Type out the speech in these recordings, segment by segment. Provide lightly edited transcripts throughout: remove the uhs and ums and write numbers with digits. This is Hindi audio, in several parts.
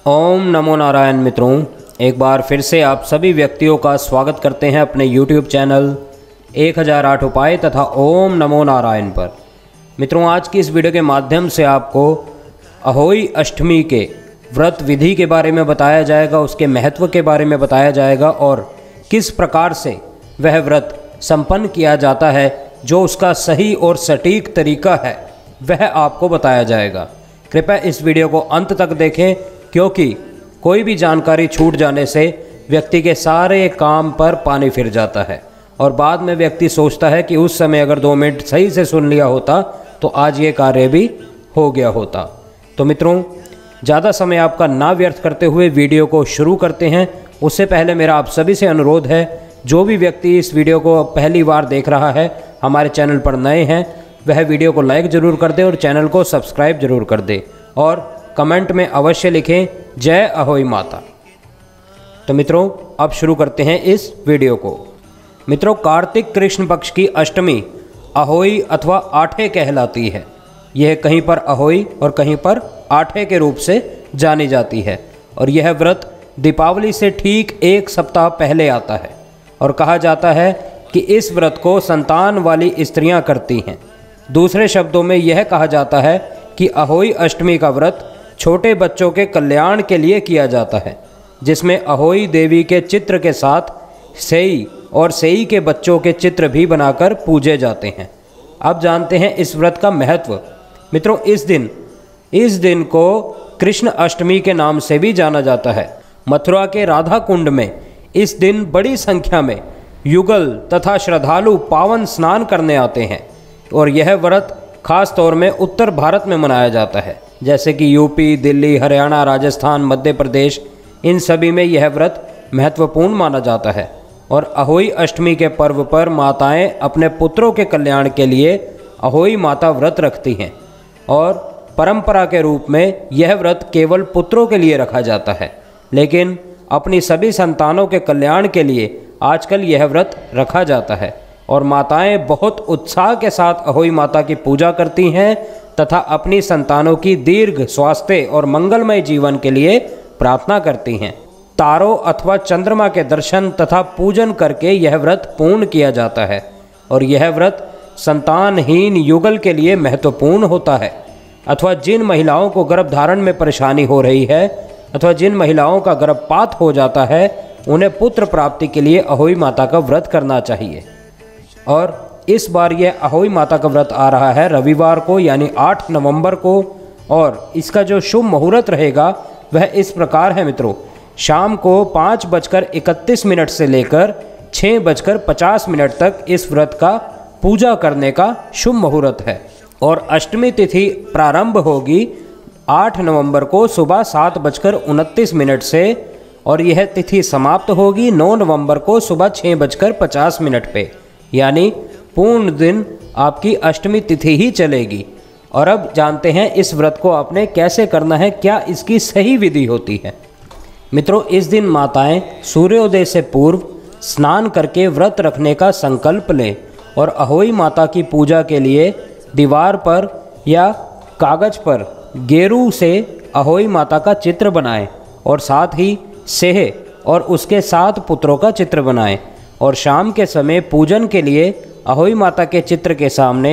ओम नमो नारायण। मित्रों, एक बार फिर से आप सभी व्यक्तियों का स्वागत करते हैं अपने YouTube चैनल 1008 उपाय तथा ओम नमो नारायण पर। मित्रों, आज की इस वीडियो के माध्यम से आपको अहोई अष्टमी के व्रत विधि के बारे में बताया जाएगा, उसके महत्व के बारे में बताया जाएगा और किस प्रकार से वह व्रत संपन्न किया जाता है, जो उसका सही और सटीक तरीका है वह आपको बताया जाएगा। कृपया इस वीडियो को अंत तक देखें, क्योंकि कोई भी जानकारी छूट जाने से व्यक्ति के सारे काम पर पानी फिर जाता है और बाद में व्यक्ति सोचता है कि उस समय अगर 2 मिनट सही से सुन लिया होता तो आज ये कार्य भी हो गया होता। तो मित्रों, ज़्यादा समय आपका ना व्यर्थ करते हुए वीडियो को शुरू करते हैं। उससे पहले मेरा आप सभी से अनुरोध है, जो भी व्यक्ति इस वीडियो को पहली बार देख रहा है, हमारे चैनल पर नए हैं, वह वीडियो को लाइक ज़रूर कर दे और चैनल को सब्सक्राइब जरूर कर दे और कमेंट में अवश्य लिखें जय अहोई माता। तो मित्रों, अब शुरू करते हैं इस वीडियो को। मित्रों, कार्तिक कृष्ण पक्ष की अष्टमी अहोई अथवा आठे कहलाती है। यह कहीं पर अहोई और कहीं पर आठे के रूप से जानी जाती है और यह व्रत दीपावली से ठीक 1 सप्ताह पहले आता है और कहा जाता है कि इस व्रत को संतान वाली स्त्रियां करती हैं। दूसरे शब्दों में यह कहा जाता है कि अहोई अष्टमी का व्रत छोटे बच्चों के कल्याण के लिए किया जाता है, जिसमें अहोई देवी के चित्र के साथ सेई और सेई के बच्चों के चित्र भी बनाकर पूजे जाते हैं। अब जानते हैं इस व्रत का महत्व। मित्रों, इस दिन को कृष्ण अष्टमी के नाम से भी जाना जाता है। मथुरा के राधा कुंड में इस दिन बड़ी संख्या में युगल तथा श्रद्धालु पावन स्नान करने आते हैं और यह व्रत खास तौर में उत्तर भारत में मनाया जाता है, जैसे कि यूपी, दिल्ली, हरियाणा, राजस्थान, मध्य प्रदेश, इन सभी में यह व्रत महत्वपूर्ण माना जाता है। और अहोई अष्टमी के पर्व पर माताएं अपने पुत्रों के कल्याण के लिए अहोई माता व्रत रखती हैं और परंपरा के रूप में यह व्रत केवल पुत्रों के लिए रखा जाता है, लेकिन अपनी सभी संतानों के कल्याण के लिए आजकल यह व्रत रखा जाता है और माताएं बहुत उत्साह के साथ अहोई माता की पूजा करती हैं तथा अपनी संतानों की दीर्घ स्वास्थ्य और मंगलमय जीवन के लिए प्रार्थना करती हैं। तारों अथवा चंद्रमा के दर्शन तथा पूजन करके यह व्रत पूर्ण किया जाता है और यह व्रत संतानहीन युगल के लिए महत्वपूर्ण होता है, अथवा जिन महिलाओं को गर्भधारण में परेशानी हो रही है अथवा जिन महिलाओं का गर्भपात हो जाता है, उन्हें पुत्र प्राप्ति के लिए अहोई माता का व्रत करना चाहिए। और इस बार यह अहोई माता का व्रत आ रहा है रविवार को, यानी 8 नवंबर को, और इसका जो शुभ मुहूर्त रहेगा वह इस प्रकार है। मित्रों, शाम को 5:31 से लेकर 6:50 तक इस व्रत का पूजा करने का शुभ मुहूर्त है और अष्टमी तिथि प्रारंभ होगी 8 नवंबर को सुबह 7:29 से और यह तिथि समाप्त होगी 9 नवंबर को सुबह 6:50 पे, यानी पूर्ण दिन आपकी अष्टमी तिथि ही चलेगी। और अब जानते हैं इस व्रत को आपने कैसे करना है, क्या इसकी सही विधि होती है। मित्रों, इस दिन माताएं सूर्योदय से पूर्व स्नान करके व्रत रखने का संकल्प लें और अहोई माता की पूजा के लिए दीवार पर या कागज पर गेरू से अहोई माता का चित्र बनाएं और साथ ही सेह और उसके 7 पुत्रों का चित्र बनाएं और शाम के समय पूजन के लिए अहोई माता के चित्र के सामने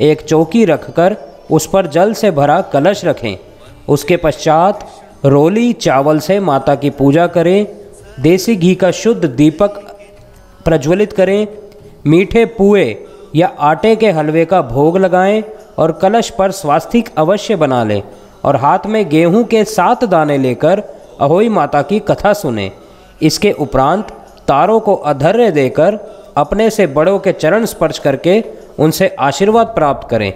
एक चौकी रखकर उस पर जल से भरा कलश रखें। उसके पश्चात रोली चावल से माता की पूजा करें, देसी घी का शुद्ध दीपक प्रज्वलित करें, मीठे पुए या आटे के हलवे का भोग लगाएं और कलश पर स्वास्तिक अवश्य बना लें और हाथ में गेहूं के 7 दाने लेकर अहोई माता की कथा सुनें। इसके उपरांत तारों को अर्घ्य देकर अपने से बड़ों के चरण स्पर्श करके उनसे आशीर्वाद प्राप्त करें।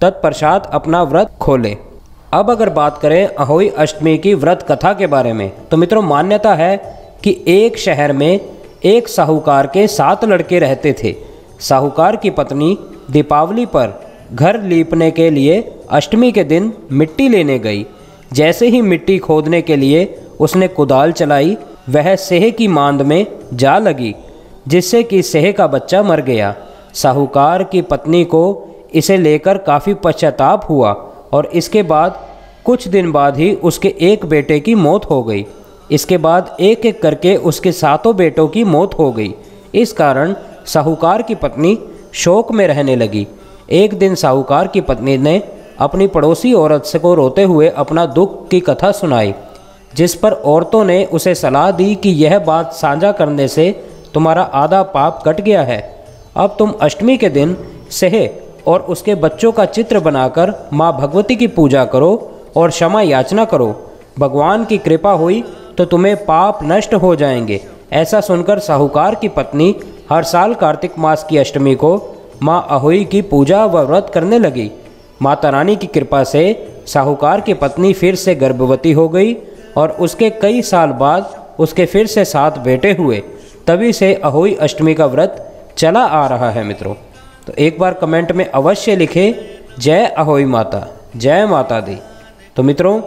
तत्पश्चात अपना व्रत खोलें। अब अगर बात करें अहोई अष्टमी की व्रत कथा के बारे में, तो मित्रों, मान्यता है कि एक शहर में एक साहूकार के 7 लड़के रहते थे। साहूकार की पत्नी दीपावली पर घर लीपने के लिए अष्टमी के दिन मिट्टी लेने गई। जैसे ही मिट्टी खोदने के लिए उसने कुदाल चलाई, वह सेह की मांद में जा लगी, जिससे कि सेह का बच्चा मर गया। साहूकार की पत्नी को इसे लेकर काफ़ी पश्चाताप हुआ और इसके बाद कुछ दिन बाद ही उसके एक बेटे की मौत हो गई। इसके बाद एक एक करके उसके 7 बेटों की मौत हो गई। इस कारण साहूकार की पत्नी शोक में रहने लगी। एक दिन साहूकार की पत्नी ने अपनी पड़ोसी औरत से को रोते हुए अपना दुख की कथा सुनाई, जिस पर औरतों ने उसे सलाह दी कि यह बात साझा करने से तुम्हारा आधा पाप कट गया है। अब तुम अष्टमी के दिन सेह और उसके बच्चों का चित्र बनाकर माँ भगवती की पूजा करो और क्षमा याचना करो। भगवान की कृपा हुई तो तुम्हें पाप नष्ट हो जाएंगे। ऐसा सुनकर साहूकार की पत्नी हर साल कार्तिक मास की अष्टमी को माँ अहोई की पूजा व व्रत करने लगी। माता रानी की कृपा से साहूकार की पत्नी फिर से गर्भवती हो गई और उसके कई साल बाद उसके फिर से 7 बेटे हुए। तभी से अहोई अष्टमी का व्रत चला आ रहा है मित्रों। तो एक बार कमेंट में अवश्य लिखें जय अहोई माता, जय माता दी। तो मित्रों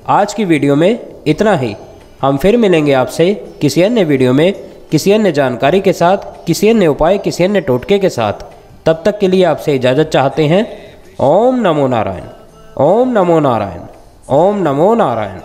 आज की वीडियो में इतना ही। हम फिर मिलेंगे आपसे किसी अन्य वीडियो में, किसी अन्य जानकारी के साथ, किसी अन्य उपाय, किसी अन्य टोटके के साथ। तब तक के लिए आपसे इजाज़त चाहते हैं। ओम नमो नारायण, ओम नमो नारायण, ओम नमो नारायण।